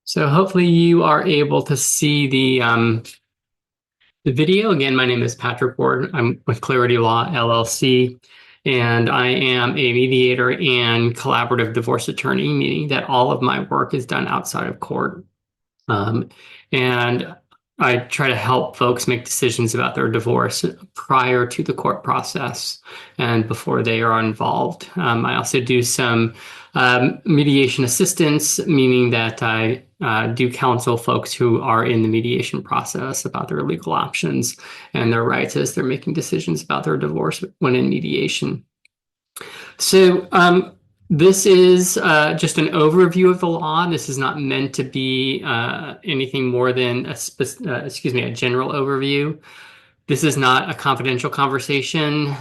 So hopefully you are able to see the video. Again, my name is Patrick Ward. I'm with Clarity Law LLC, and I am a mediator and collaborative divorce attorney, meaning that all of my work is done outside of court. Um, and I try to help folks make decisions about their divorce prior to the court process and before they are involved. I also do some mediation assistance, meaning that I do counsel folks who are in the mediation process about their legal options and their rights as they're making decisions about their divorce when in mediation. So this is just an overview of the law. This is not meant to be anything more than a general overview. This is not a confidential conversation.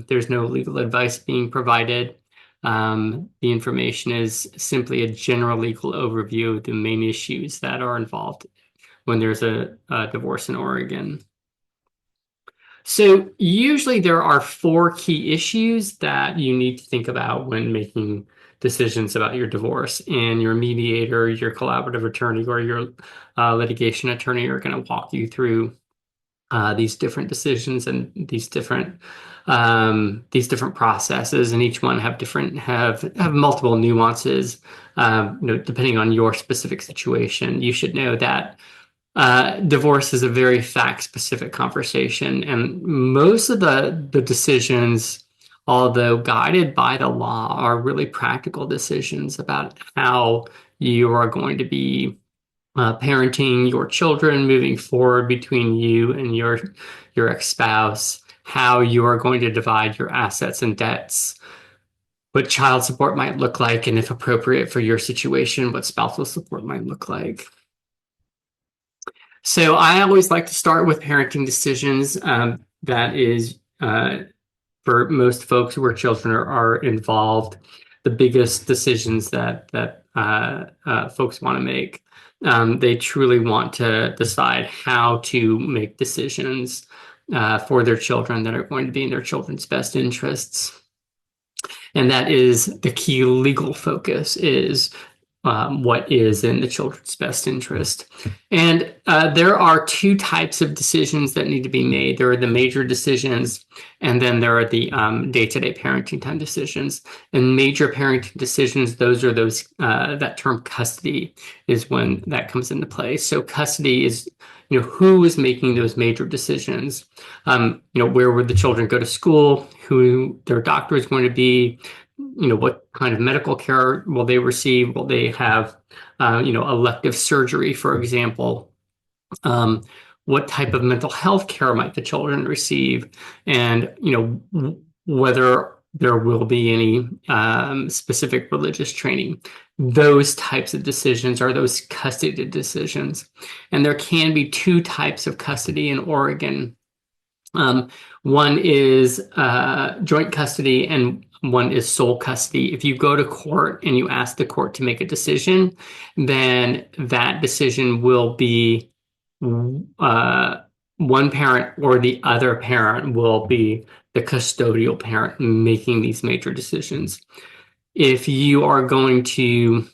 There's no legal advice being provided. The information is simply a general legal overview of the main issues that are involved when there's a divorce in Oregon. So usually there are four key issues that you need to think about when making decisions about your divorce, and your mediator, your collaborative attorney, or your litigation attorney are going to walk you through these different decisions and these different processes, and each one have multiple nuances. Depending on your specific situation, you should know that divorce is a very fact-specific conversation, and most of the decisions, although guided by the law, are really practical decisions about how you are going to be parenting your children moving forward between you and your ex-spouse, how you are going to divide your assets and debts, what child support might look like, and if appropriate for your situation, what spousal support might look like. So I always like to start with parenting decisions. That is, for most folks where children are involved, the biggest decisions that folks want to make. They truly want to decide how to make decisions for their children that are going to be in their children's best interests. And that is the key legal focus, is what is in the children's best interest. And there are two types of decisions that need to be made. There are the major decisions, and then there are the day-to-day parenting time decisions. And major parenting decisions, those are that term custody is when that comes into play. So custody is, who is making those major decisions? Where would the children go to school? Who their doctor is going to be? What kind of medical care will they receive? Will they have, elective surgery, for example? What type of mental health care might the children receive? And, whether there will be any specific religious training. Those types of decisions are those custody decisions. And there can be two types of custody in Oregon. One is joint custody, and one is sole custody. If you go to court and you ask the court to make a decision, then that decision will be one parent or the other parent will be the custodial parent making these major decisions. If you are going to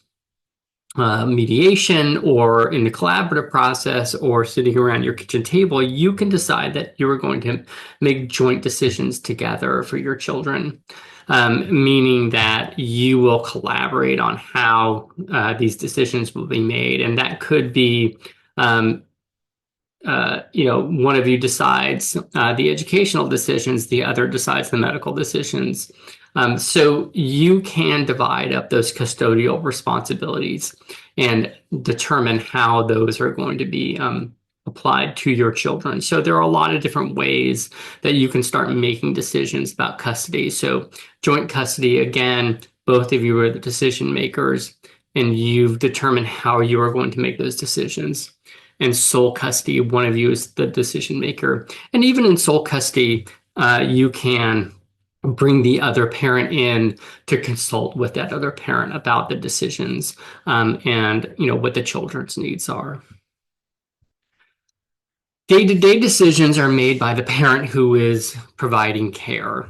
mediation or in the collaborative process or sitting around your kitchen table, you can decide that you are going to make joint decisions together for your children, meaning that you will collaborate on how these decisions will be made. And that could be, one of you decides the educational decisions, the other decides the medical decisions. So you can divide up those custodial responsibilities and determine how those are going to be applied to your children. So there are a lot of different ways that you can start making decisions about custody. So joint custody, again, both of you are the decision makers, and you've determined how you are going to make those decisions. And sole custody, one of you is the decision maker. And even in sole custody, you can bring the other parent in to consult with that other parent about the decisions and what the children's needs are. Day-to-day decisions are made by the parent who is providing care,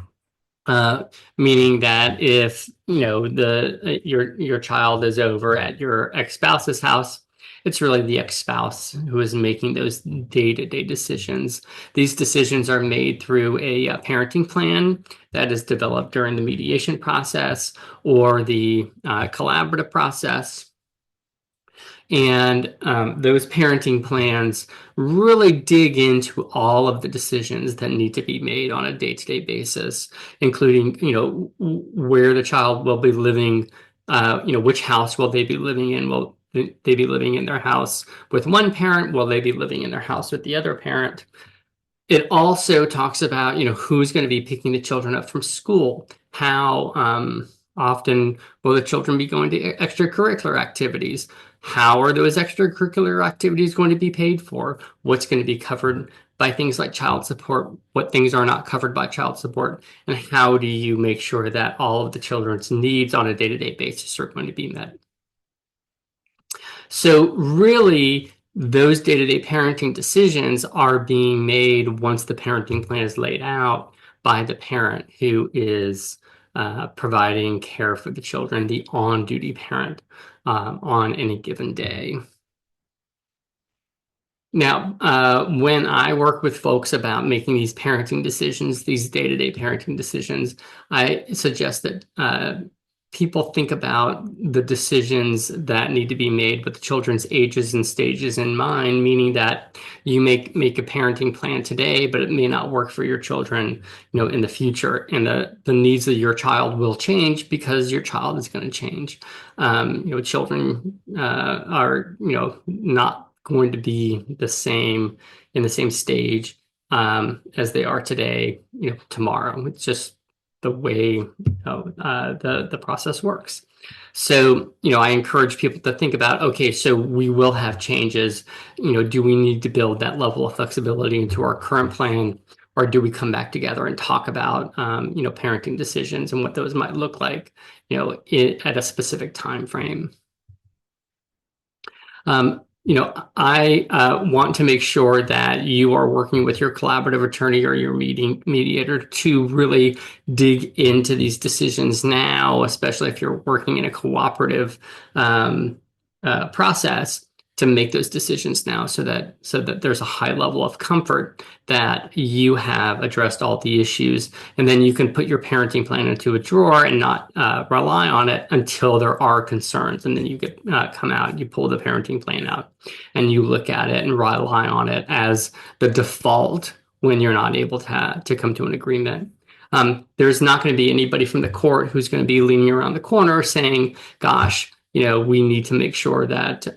meaning that if your child is over at your ex-spouse's house, It's really the ex-spouse who is making those day-to-day decisions. These decisions are made through a parenting plan that is developed during the mediation process or the collaborative process. And those parenting plans really dig into all of the decisions that need to be made on a day-to-day basis, including, where the child will be living, which house will they be living in? Will they be living in their house with one parent? Will they be living in their house with the other parent? It also talks about, who's going to be picking the children up from school. How often will the children be going to extracurricular activities? How are those extracurricular activities going to be paid for? What's going to be covered by things like child support? What things are not covered by child support? And how do you make sure that all of the children's needs on a day-to-day basis are going to be met? So really, those day-to-day parenting decisions are being made once the parenting plan is laid out by the parent who is providing care for the children, the on-duty parent on any given day. Now, when I work with folks about making these parenting decisions, these day-to-day parenting decisions, I suggest that people think about the decisions that need to be made with the children's ages and stages in mind, meaning that you make a parenting plan today, but it may not work for your children, in the future. And the needs of your child will change because your child is going to change. Children are, not going to be the same in the same stage as they are today, tomorrow. It's just the way the process works. So, I encourage people to think about, okay, so we will have changes. Do we need to build that level of flexibility into our current plan, or do we come back together and talk about, parenting decisions and what those might look like, at a specific time frame? I want to make sure that you are working with your collaborative attorney or your mediator to really dig into these decisions now, especially if you're working in a cooperative process, to make those decisions now so that there's a high level of comfort that you have addressed all the issues, and then you can put your parenting plan into a drawer and not rely on it until there are concerns, and then you get come out, you pull the parenting plan out, and you look at it and rely on it as the default when you're not able to come to an agreement. There's not going to be anybody from the court who's going to be leaning around the corner saying, gosh, we need to make sure that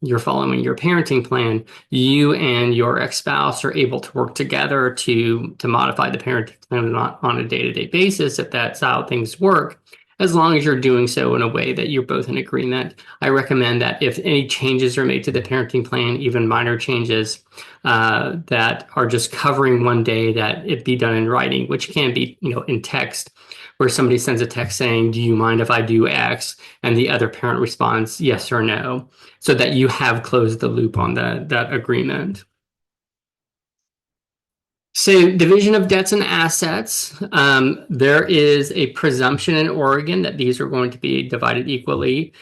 you're following your parenting plan. You and your ex-spouse are able to work together to modify the parenting plan on a day-to-day basis, if that's how things work, as long as you're doing so in a way that you're both in agreement. I recommend that if any changes are made to the parenting plan, even minor changes that are just covering one day, that it be done in writing, which can be, in text, where somebody sends a text saying, do you mind if I do X? And the other parent responds yes or no, so that you have closed the loop on that agreement. So, division of debts and assets. There is a presumption in Oregon that these are going to be divided equally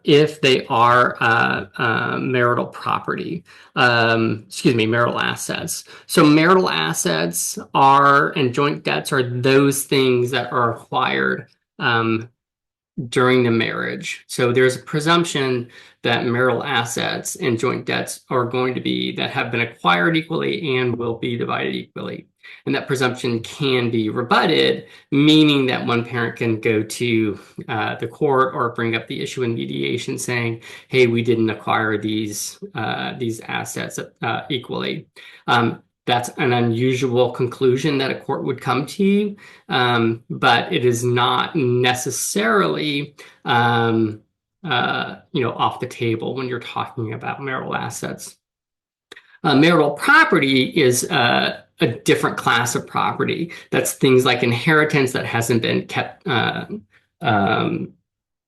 if they are marital property. Marital assets. So, marital assets and joint debts are those things that are acquired during the marriage. So there's a presumption that marital assets and joint debts are going to be, that have been acquired equally and will be divided equally. And that presumption can be rebutted, meaning that one parent can go to the court or bring up the issue in mediation saying, hey, we didn't acquire these assets equally. That's an unusual conclusion that a court would come to, but it is not necessarily, off the table when you're talking about marital assets. Marital property is a different class of property. That's things like inheritance that hasn't been kept, that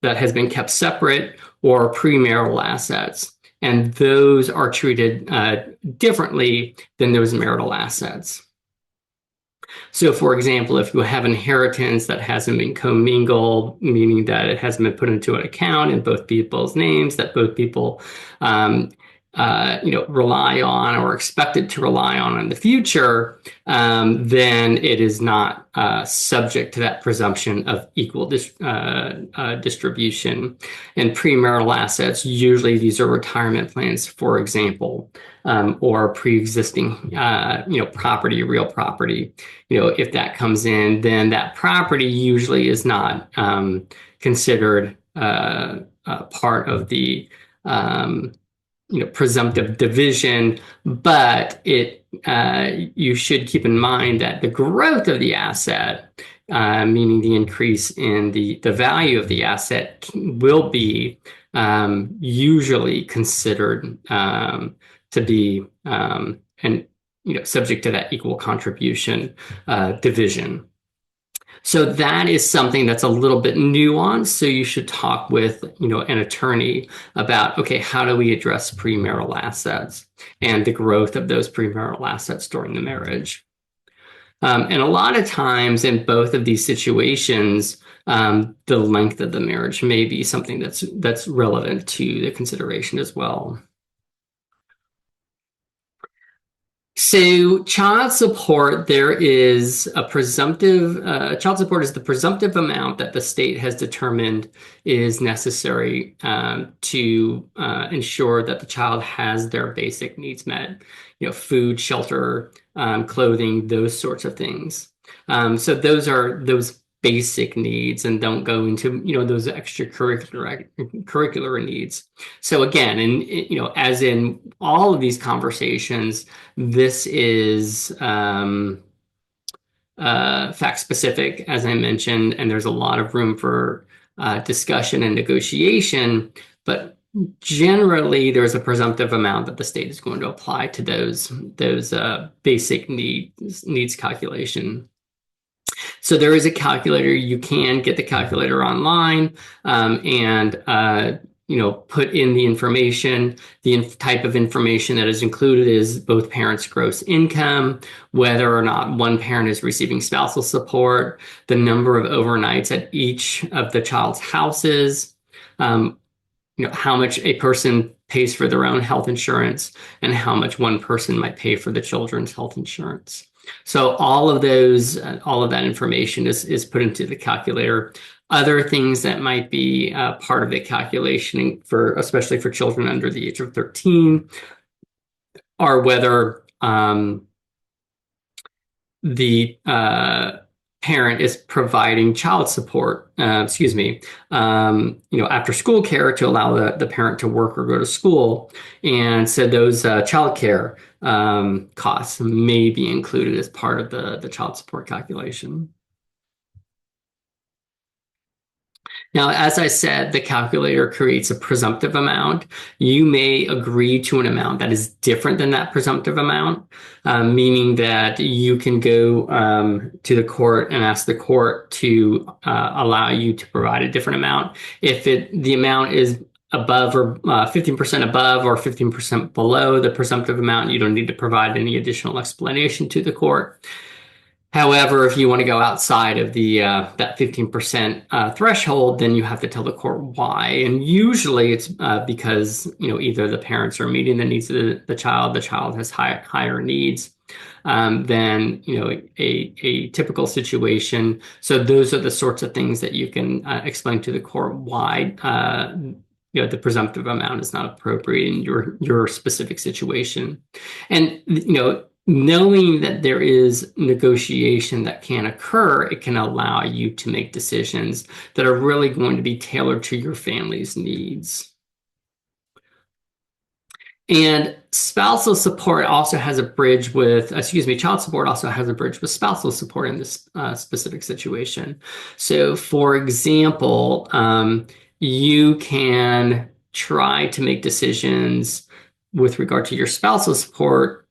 has been kept separate, or premarital assets. And those are treated differently than those marital assets. So, for example, if you have inheritance that hasn't been commingled, meaning that it hasn't been put into an account in both people's names, that both people, um, rely on or expected to rely on in the future, then it is not subject to that presumption of equal distribution. And premarital assets, usually these are retirement plans, for example, or pre-existing, property, real property. If that comes in, then that property usually is not considered part of the presumptive division, but you should keep in mind that the growth of the asset, meaning the increase in the value of the asset, will be usually considered to be subject to that equal contribution division. So that is something that's a little bit nuanced. So you should talk with, an attorney about, okay, how do we address premarital assets and the growth of those premarital assets during the marriage? And a lot of times in both of these situations, the length of the marriage may be something that's relevant to the consideration as well. So child support, there is a presumptive, child support is the presumptive amount that the state has determined is necessary to ensure that the child has their basic needs met, food, shelter, clothing, those sorts of things. So those are those basic needs and don't go into, those extracurricular needs. So again, and as in all of these conversations, this is fact specific, as I mentioned, and there's a lot of room for discussion and negotiation, but generally there's a presumptive amount that the state is going to apply to those basic needs calculation. So there is a calculator. You can get the calculator online and put in the information. The type of information that is included is both parents' gross income, whether or not one parent is receiving spousal support, the number of overnights at each of the child's houses, how much a person pays for their own health insurance, and how much one person might pay for the children's health insurance. So all of that information is put into the calculator. Other things that might be part of the calculation especially for children under the age of 13 are whether the parent is providing child support, after school care to allow the parent to work or go to school. And so those child care costs may be included as part of the child support calculation. Now, as I said, the calculator creates a presumptive amount. You may agree to an amount that is different than that presumptive amount, meaning that you can go to the court and ask the court to allow you to provide a different amount. If the amount is above or 15% above or 15% below the presumptive amount, you don't need to provide any additional explanation to the court. However, if you want to go outside of that 15% threshold, then you have to tell the court why. And usually it's because either the parents are meeting the needs of the child has higher needs than a typical situation. So those are the sorts of things that you can explain to the court why the presumptive amount is not appropriate in your specific situation. And knowing that there is negotiation that can occur, it can allow you to make decisions that are really going to be tailored to your family's needs. And spousal support also has a bridge with, child support also has a bridge with spousal support in this specific situation. So, for example, you can try to make decisions with regard to your spousal support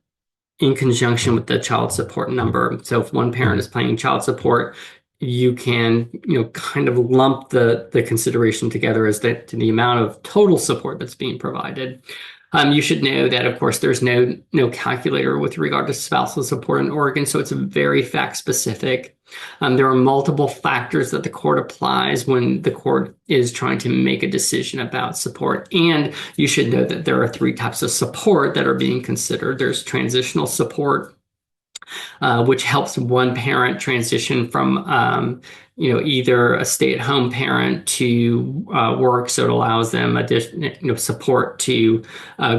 in conjunction with the child support number. So if one parent is paying child support, you can, kind of lump the consideration together as to the amount of total support that's being provided. You should know that, of course, there's no calculator with regard to spousal support in Oregon, so it's very fact specific. There are multiple factors that the court applies when the court is trying to make a decision about support. And you should know that there are three types of support that are being considered. There's transitional support, which helps one parent transition from either a stay-at-home parent to work, so it allows them additional support to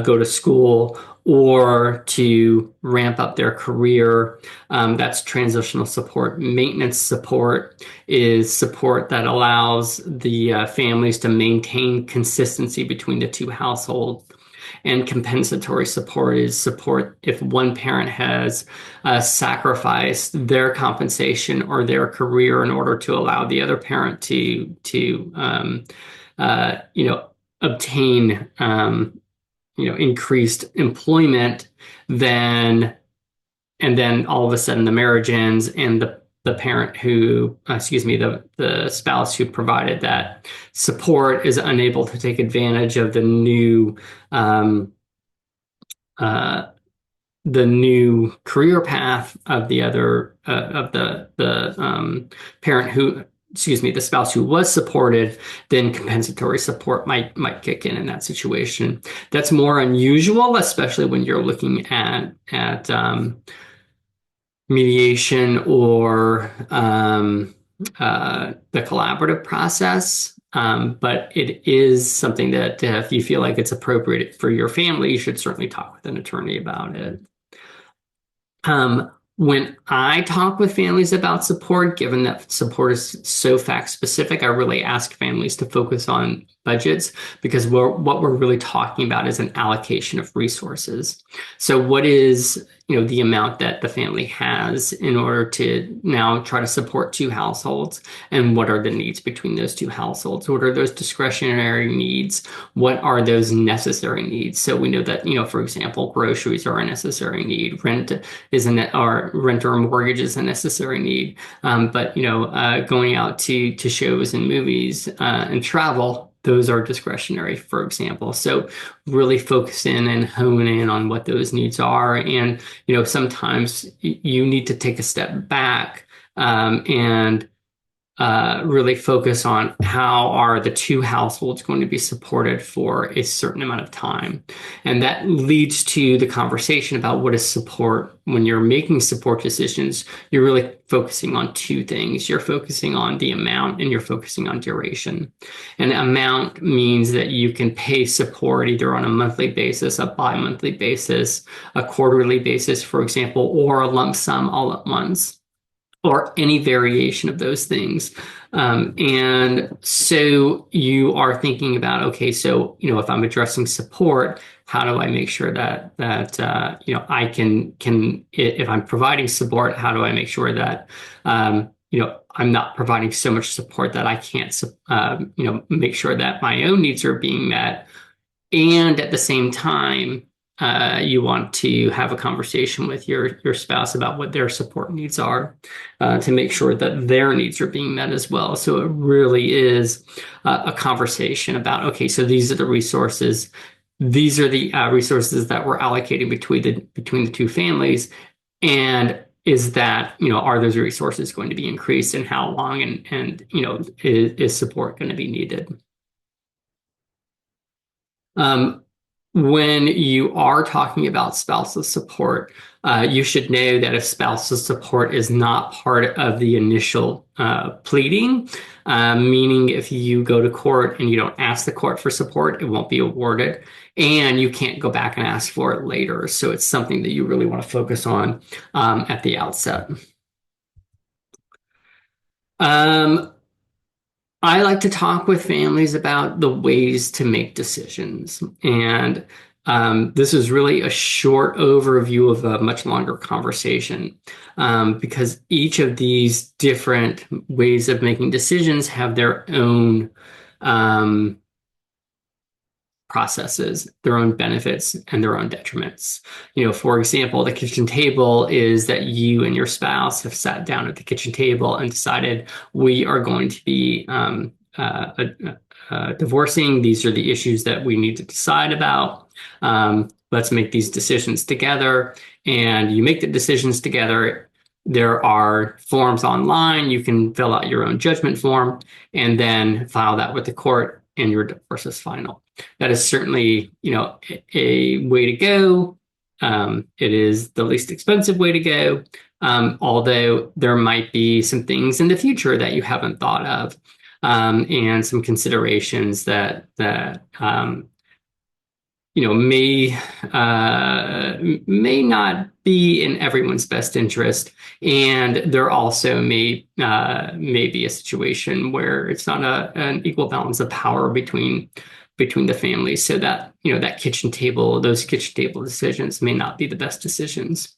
go to school or to ramp up their career. That's transitional support. Maintenance support is support that allows the families to maintain consistency between the two households. And compensatory support is support if one parent has sacrificed their compensation or their career in order to allow the other parent to obtain increased employment, then all of a sudden the marriage ends and the parent who, the spouse who provided that support is unable to take advantage of the new career path of the other of the parent who, the spouse who was supported, then compensatory support might kick in that situation. That's more unusual, especially when you're looking at mediation or the collaborative process. But it is something that if you feel like it's appropriate for your family, you should certainly talk with an attorney about it. When I talk with families about support, given that support is so fact specific, I really ask families to focus on budgets, because what we're really talking about is an allocation of resources. So what is the amount that the family has in order to now try to support two households, and what are the needs between those two households? What are those discretionary needs? What are those necessary needs? So we know that, for example, groceries are a necessary need. Rent or mortgage is a necessary need. But going out to shows and movies and travel, those are discretionary, for example. So really focus in and hone in on what those needs are. And, sometimes you need to take a step back and really focus on how are the two households going to be supported for a certain amount of time. And that leads to the conversation about what is support. When you're making support decisions, you're really focusing on two things. You're focusing on the amount and you're focusing on duration. And amount means that you can pay support either on a monthly basis, a bi-monthly basis, a quarterly basis, for example, or a lump sum all at once, or any variation of those things. And so you are thinking about, okay, so, if I'm addressing support, how do I make sure that I can, if I'm providing support, how do I make sure that, I'm not providing so much support that I can't, make sure that my own needs are being met. And at the same time, you want to have a conversation with your spouse about what their support needs are, to make sure that their needs are being met as well. So it really is a conversation about, okay, so these are the resources. These are the resources that we're allocating between the two families. And is that, are those resources going to be increased, and how long, and is support going to be needed? When you are talking about spousal support, you should know that if spousal support is not part of the initial pleading, meaning if you go to court and you don't ask the court for support, it won't be awarded, and you can't go back and ask for it later. So it's something that you really want to focus on at the outset. I like to talk with families about the ways to make decisions. And this is really a short overview of a much longer conversation, because each of these different ways of making decisions have their own processes, their own benefits, and their own detriments. For example, the kitchen table is that you and your spouse have sat down at the kitchen table and decided we are going to be divorcing. These are the issues that we need to decide about. Let's make these decisions together. And you make the decisions together. There are forms online. You can fill out your own judgment form and then file that with the court, and your divorce is final. That is certainly, a way to go. It is the least expensive way to go, although there might be some things in the future that you haven't thought of, and some considerations that may not be in everyone's best interest, and there also may be a situation where it's not an equal balance of power between the families, so that those kitchen table decisions may not be the best decisions.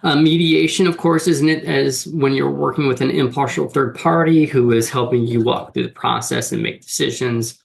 Mediation, of course, isn't it, as when you're working with an impartial third party who is helping you walk through the process and make decisions.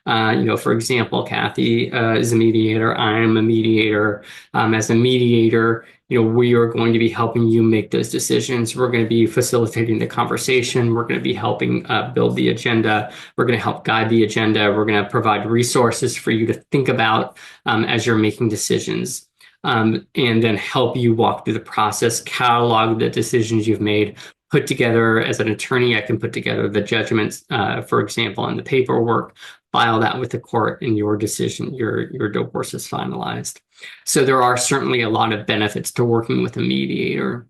For example, Kathy is a mediator. I'm a mediator. As a mediator, we are going to be helping you make those decisions. We're going to be facilitating the conversation. We're going to be helping build the agenda. We're going to help guide the agenda. We're going to provide resources for you to think about as you're making decisions, and then help you walk through the process, catalog the decisions you've made. Put together, as an attorney, I can put together the judgments, for example, and the paperwork, file that with the court, and your decision, your divorce is finalized. So there are certainly a lot of benefits to working with a mediator.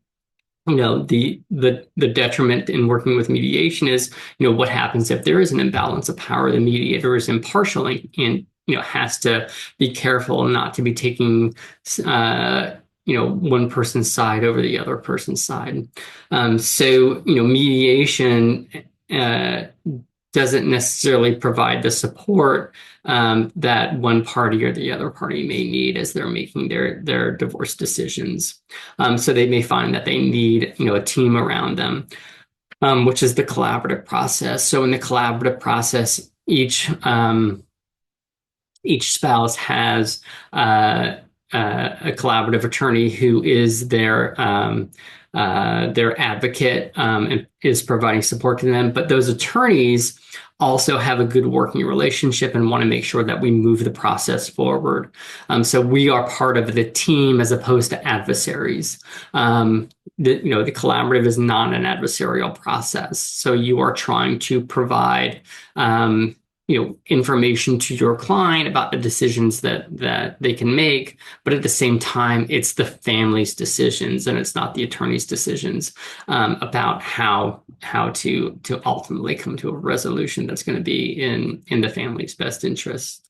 The detriment in working with mediation is, what happens if there is an imbalance of power? The mediator is impartial and has to be careful not to be taking one person's side over the other person's side. So mediation doesn't necessarily provide the support that one party or the other party may need as they're making their divorce decisions. So they may find that they need a team around them, which is the collaborative process. So in the collaborative process, each spouse has a collaborative attorney who is their advocate, and is providing support to them. But those attorneys also have a good working relationship and want to make sure that we move the process forward. So we are part of the team as opposed to adversaries. The collaborative is not an adversarial process. So you are trying to provide information to your client about the decisions that they can make, but at the same time, it's the family's decisions and it's not the attorney's decisions about how to ultimately come to a resolution that's going to be in the family's best interest.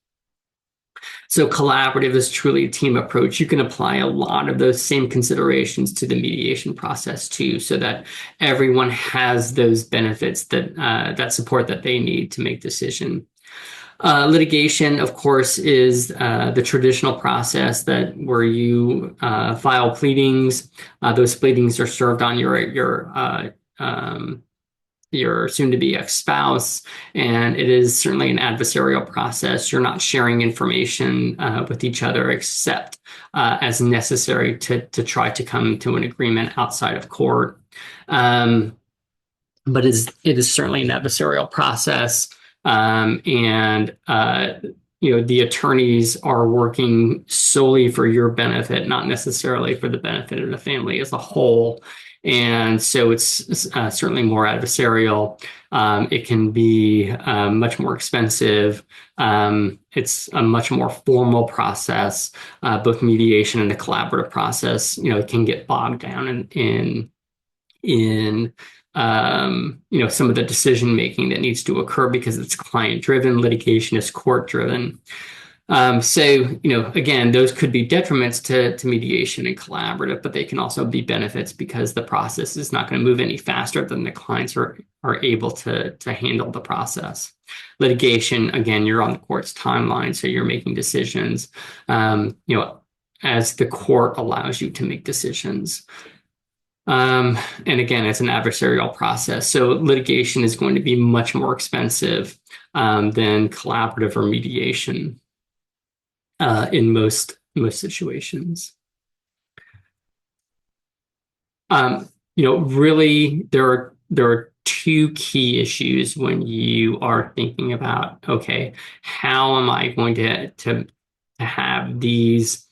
So collaborative is truly a team approach. You can apply a lot of those same considerations to the mediation process too, so that everyone has those benefits that support that they need to make decision. Litigation, of course, is the traditional process where you file pleadings. Those pleadings are served on your soon-to-be ex-spouse, and it is certainly an adversarial process. You're not sharing information with each other except as necessary to try to come to an agreement outside of court. But it is certainly an adversarial process, and the attorneys are working solely for your benefit, not necessarily for the benefit of the family as a whole. And so it's certainly more adversarial. It can be much more expensive. It's a much more formal process. Both mediation and the collaborative process, it can get bogged down in some of the decision making that needs to occur because it's client driven. Litigation is court driven. Again, those could be detriments to mediation and collaborative, but they can also be benefits because the process is not going to move any faster than the clients are able to handle the process. Litigation, again, you're on the court's timeline, so you're making decisions, as the court allows you to make decisions. And again, it's an adversarial process. So litigation is going to be much more expensive than collaborative or mediation in most situations. Really, there are two key issues when you are thinking about, okay, how am I going to have these,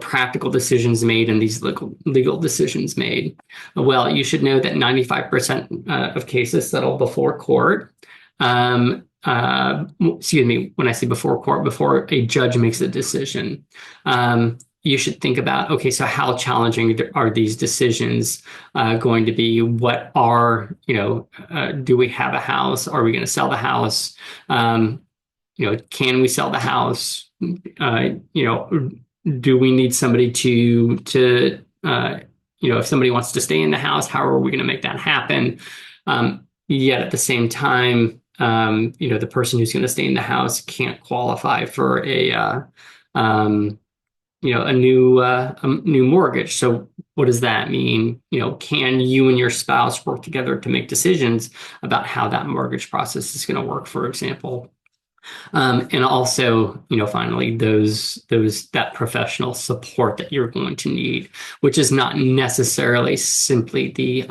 practical decisions made and these legal decisions made? Well, you should know that 95% of cases settle before court. Excuse me, when I say before court, before a judge makes a decision. You should think about, okay, so how challenging are these decisions going to be? What are, do we have a house? Are we going to sell the house? Can we sell the house? Do we need somebody if somebody wants to stay in the house, how are we going to make that happen? Yet at the same time, the person who's going to stay in the house can't qualify for a new mortgage. So what does that mean? Can you and your spouse work together to make decisions about how that mortgage process is going to work, for example? And also, finally, that professional support that you're going to need, which is not necessarily simply the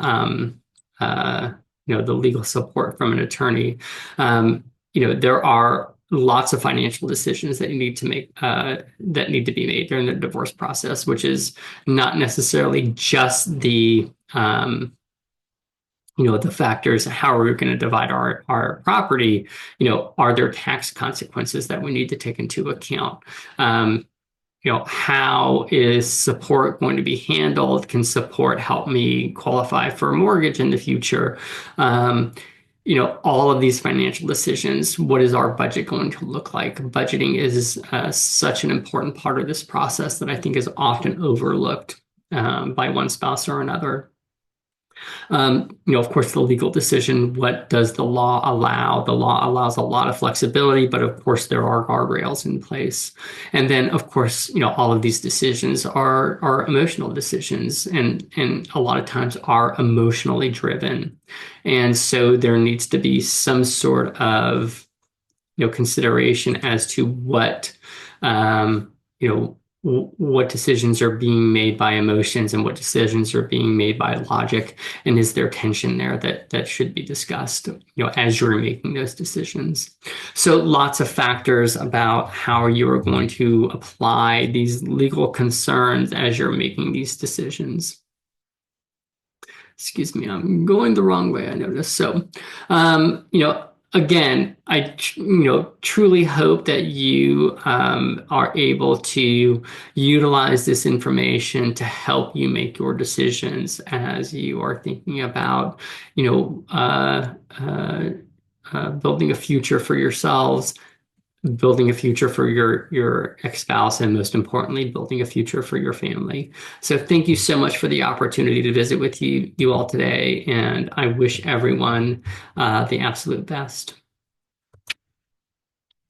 legal support from an attorney. There are lots of financial decisions that you need to make that need to be made during the divorce process, which is not necessarily just the the factors, how are we going to divide our property? Are there tax consequences that we need to take into account? How is support going to be handled? Can support help me qualify for a mortgage in the future? All of these financial decisions, what is our budget going to look like? Budgeting is such an important part of this process that I think is often overlooked by one spouse or another. Of course, the legal decision, what does the law allow? The law allows a lot of flexibility, but of course, there are guardrails in place. And then, of course, all of these decisions are emotional decisions and a lot of times are emotionally driven. And so there needs to be some sort of, consideration as to what decisions are being made by emotions and what decisions are being made by logic, and is there tension there that should be discussed as you're making those decisions. So lots of factors about how you're going to apply these legal concerns as you're making these decisions. Excuse me, I'm going the wrong way, I noticed. So again, I truly hope that you are able to utilize this information to help you make your decisions as you are thinking about building a future for yourselves, building a future for your ex-spouse, and most importantly, building a future for your family. So thank you so much for the opportunity to visit with you all today, and I wish everyone the absolute best.